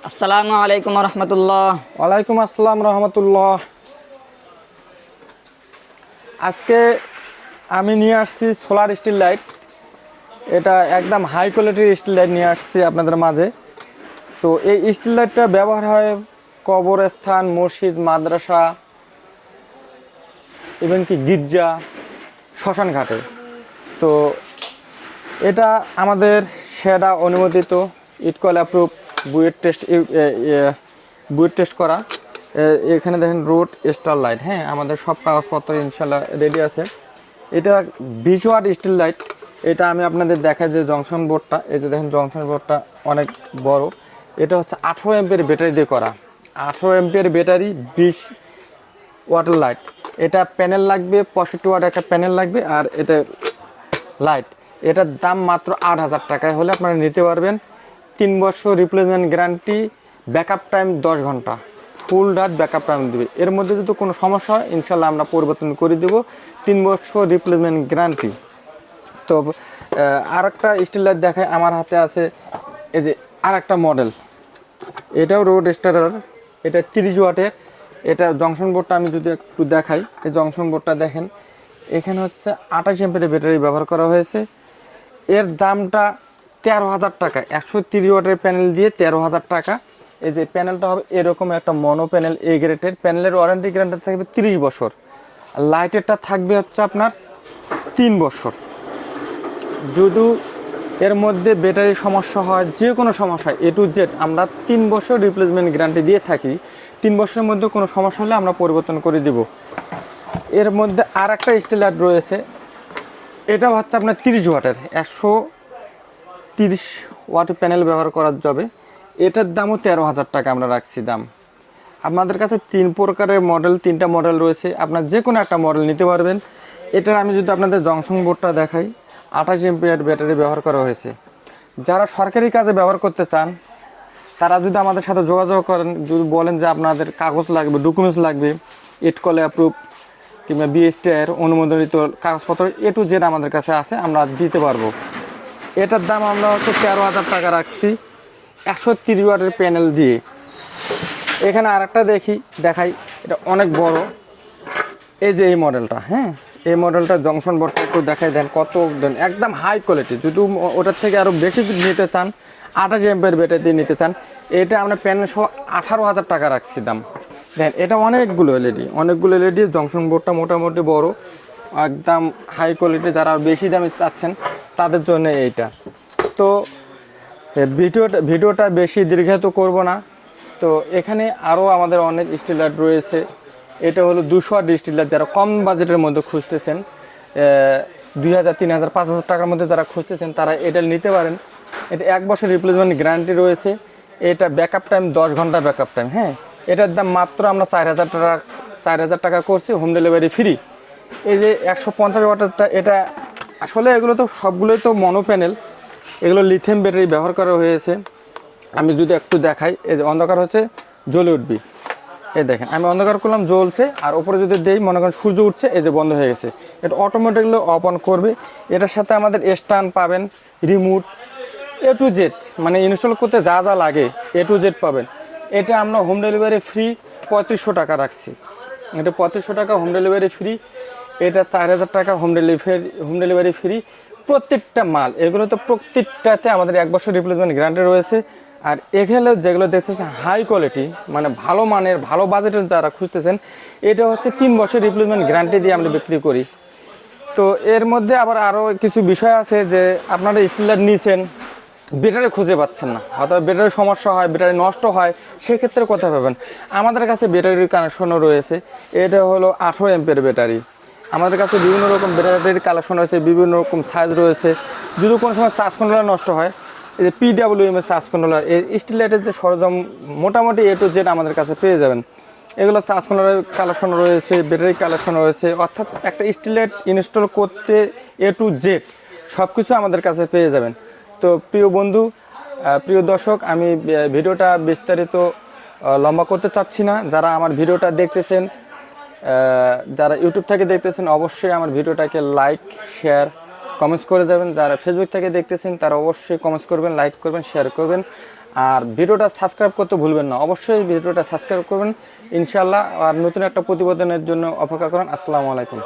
আসসালামু আলাইকুম রহমতুল্লাহ। ওয়ালাইকুম আসসালাম রহমতুল্লাহ। আজকে আমি নিয়ে আসছি সোলার স্টিল লাইট। এটা একদম হাই কোয়ালিটির স্টিল লাইট নিয়ে আসছি আপনাদের মাঝে। তো এই স্টিল লাইটটা ব্যবহার হয় কবরস্থান, মসজিদ, মাদ্রাসা, ইভেন কি গির্জা, শ্মশান ঘাটে। তো এটা আমাদের সেরা অনুমোদিত, ইটকল অ্যাপ্রুভ, বুয়েট টেস্ট করা। এখানে দেখেন রোড স্টার লাইট, হ্যাঁ, আমাদের সব কাগজপত্র ইনশাল্লাহ রেডি আছে। এটা 20 ওয়াট স্টিল লাইট। এটা আমি আপনাদের দেখাই যে জংশন বোর্ডটা, এই যে দেখেন জংশন বোর্ডটা অনেক বড়। এটা হচ্ছে 18 এমপিয়ার ব্যাটারি দিয়ে করা। 18 এমপিয়ার ব্যাটারি, 20 ওয়াটের লাইট। এটা প্যানেল লাগবে 65 ওয়াট একটা প্যানেল লাগবে। আর এটা লাইট, এটার দাম মাত্র 8,000 টাকায় হলে আপনারা নিতে পারবেন। 3 বছর রিপ্লেসমেন্ট গ্যারান্টি, ব্যাকআপ টাইম 10 ঘন্টা, ফুল রাত ব্যাকআপ টাইম দেবে। এর মধ্যে যদি কোনো সমস্যা হয় ইনশাল্লাহ আমরা পরিবর্তন করে দেবো। 3 বছর রিপ্লেসমেন্ট গ্যারান্টি। তো আর একটা স্টিল লাইট দেখায়, আমার হাতে আছে এই যে আর একটা মডেল, এটাও রোড স্টারার। এটা 30 ওয়াটের। এটা জংশন বোর্ডটা আমি যদি একটু দেখাই, এই জংশন বোর্ডটা দেখেন, এখানে হচ্ছে 28 এমপিয়ার ব্যাটারি ব্যবহার করা হয়েছে। এর দামটা 13,000 টাকা। 130 ওয়াটের প্যানেল দিয়ে 13,000 টাকা। এই যে প্যানেলটা হবে এরকম একটা মনো প্যানেল, এ গ্রেডের প্যানেলের ওয়ারেন্টি গ্যারান্টি থাকবে 30 বছর। আর লাইটেরটা থাকবে হচ্ছে আপনার 3 বছর। যদি এর মধ্যে ব্যাটারি সমস্যা হয়, যে কোনো সমস্যা এ টু জেড আমরা 3 বছর রিপ্লেসমেন্ট গ্যারান্টি দিয়ে থাকি। 3 বছরের মধ্যে কোনো সমস্যা হলে আমরা পরিবর্তন করে দেব। এর মধ্যে আর একটা স্টিল লাইট রয়েছে, এটা হচ্ছে আপনার 30 ওয়াটের, 130 ওয়াট প্যানেল ব্যবহার করা যাবে। এটার দামও 13,000 টাকা আমরা রাখছি দাম। আপনাদের কাছে 3 প্রকারের মডেল, 3টা মডেল রয়েছে, আপনার যে কোনো একটা মডেল নিতে পারবেন। এটার আমি যদি আপনাদের জংশন বোর্ডটা দেখাই, 28 এমপিয়ার ব্যাটারি ব্যবহার করা হয়েছে। যারা সরকারি কাজে ব্যবহার করতে চান তারা যদি আমাদের সাথে যোগাযোগ করেন, যদি বলেন যে আপনাদের কাগজ লাগবে, ডকুমেন্টস লাগবে, ইটকলে অ্যাপ্রুভ কিংবা বিএসটিআইয়ের অনুমোদিত কাগজপত্র এ টু জেড আমাদের কাছে আছে, আমরা দিতে পারবো। এটার দাম আমরা হচ্ছে 13,000 টাকা রাখছি 130 ওয়াটের প্যানেল দিয়ে। এখানে আর একটা দেখাই, এটা অনেক বড়। এই যে এই মডেলটা, হ্যাঁ, এই মডেলটা জংশন বোর্ডটা একটু দেখাই দেন, কত দেন, একদম হাই কোয়ালিটি। যদি ওটার থেকে আরও বেশি নিতে চান, 28 এমপিয়ার ব্যাটারি দিয়ে নিতে চান, এটা আমরা প্যানেল সহ 18,000 টাকা রাখছি দাম। দেখেন এটা অনেকগুলো এলইডি। জংশন বোর্ডটা মোটামুটি বড়, একদম হাই কোয়ালিটি। যারা বেশি দামে চাচ্ছেন তাদের জন্য এইটা। তো ভিডিওটা বেশি দীর্ঘায়িত করব না। তো এখানে আরও আমাদের অনেক স্টিল লাইট রয়েছে। এটা হলো 200 ওয়াট স্টিল লাইট। যারা কম বাজেটের মধ্যে খুঁজতেছেন, 2,000, 3,000, 5,000 টাকার মধ্যে যারা খুঁজতেছেন তারা এটা নিতে পারেন। এটা 1 বছর রিপ্লেসমেন্ট গ্যারান্টি রয়েছে। এটা ব্যাকআপ টাইম 10 ঘন্টা ব্যাকআপ টাইম, হ্যাঁ। এটার দাম মাত্র আমরা 4,000 টাকা করছি, হোম ডেলিভারি ফ্রি। এই যে 150 ওয়াটেরটা, এটা আসলে এগুলো তো সবগুলোই তো মনো প্যানেল, এগুলো লিথিয়াম ব্যাটারি ব্যবহার করা হয়েছে। আমি যদি একটু দেখাই, এই যে অন্ধকার হচ্ছে, জ্বলে উঠবি, এই দেখেন আমি অন্ধকার করলাম, জ্বলছে। আর ওপরে যদি দেই, মনে করেন সূর্য উঠছে, এই যে বন্ধ হয়ে গেছে। এটা অটোমেটিকলি অফ অন করবে। এটার সাথে আমাদের স্ট্যান্ড পাবেন, রিমোট, এ টু জেড, মানে ইনস্টল করতে যা যা লাগে এ টু জেড পাবেন। এটা আমরা হোম ডেলিভারি ফ্রি 3500 টাকা রাখছি। এটা 3500 টাকা হোম ডেলিভারি ফ্রি। এটা 4,000 টাকা হোম ডেলিভারি ফ্রি। প্রত্যেকটা মাল, এগুলো তো প্রত্যেকটাতে আমাদের 1 বছর রিপ্লেসমেন্ট গ্যারান্টি রয়েছে। আর এখানে যেগুলো দেখতেছেন হাই কোয়ালিটি, মানে ভালো মানের, ভালো বাজেটের যারা খুঁজতেছেন, এটা হচ্ছে 3 বছর রিপ্লেসমেন্ট গ্যারান্টি দিয়ে আমরা বিক্রি করি। তো এর মধ্যে আবার আরও কিছু বিষয় আছে, যে আপনারা স্টিল লাইট নিয়েছেন, ব্যাটারি খুঁজে পাচ্ছেন না, হয়তো ব্যাটারির সমস্যা হয়, ব্যাটারি নষ্ট হয়, সেক্ষেত্রে কথা পাবেন। আমাদের কাছে ব্যাটারির কানেকশনও রয়েছে। এটা হলো 18 এমপিয়ার ব্যাটারি। আমাদের কাছে বিভিন্ন রকম ব্যাটারির কালেকশন রয়েছে, বিভিন্ন রকম সাইজ রয়েছে। যদি কোনো সময় চার্জ কন্ট্রোলার নষ্ট হয়, এই যে PWM এর চার্জ কন্ট্রোলার, এই স্টিল লাইটের যে সরঞ্জাম মোটামুটি এ টু জেড আমাদের কাছে পেয়ে যাবেন। এগুলো চার্জ কন্ট্রোলারের কালেকশন রয়েছে, ব্যাটারি কালেকশন রয়েছে, অর্থাৎ একটা স্টিল লাইট ইনস্টল করতে এ টু জেড সব কিছু আমাদের কাছে পেয়ে যাবেন। তো প্রিয় বন্ধু, প্রিয় দর্শক, আমি ভিডিওটা বিস্তারিত লম্বা করতে চাচ্ছি না। যারা আমার ভিডিওটা দেখতেছেন, যারা ইউটিউব থেকে দেখতেছেন, অবশ্যই আমার ভিডিওটাকে লাইক, শেয়ার, কমেন্টস করে যাবেন। যারা ফেসবুক থেকে দেখতেছেন তারা অবশ্যই কমেন্টস করবেন, লাইক করবেন, শেয়ার করবেন। আর ভিডিওটা সাবস্ক্রাইব করতে ভুলবেন না, অবশ্যই ভিডিওটা সাবস্ক্রাইব করবেন ইনশাআল্লাহ। আর নতুন একটা প্রতিবেদনের জন্য অপেক্ষা করুন। আসসালামু আলাইকুম।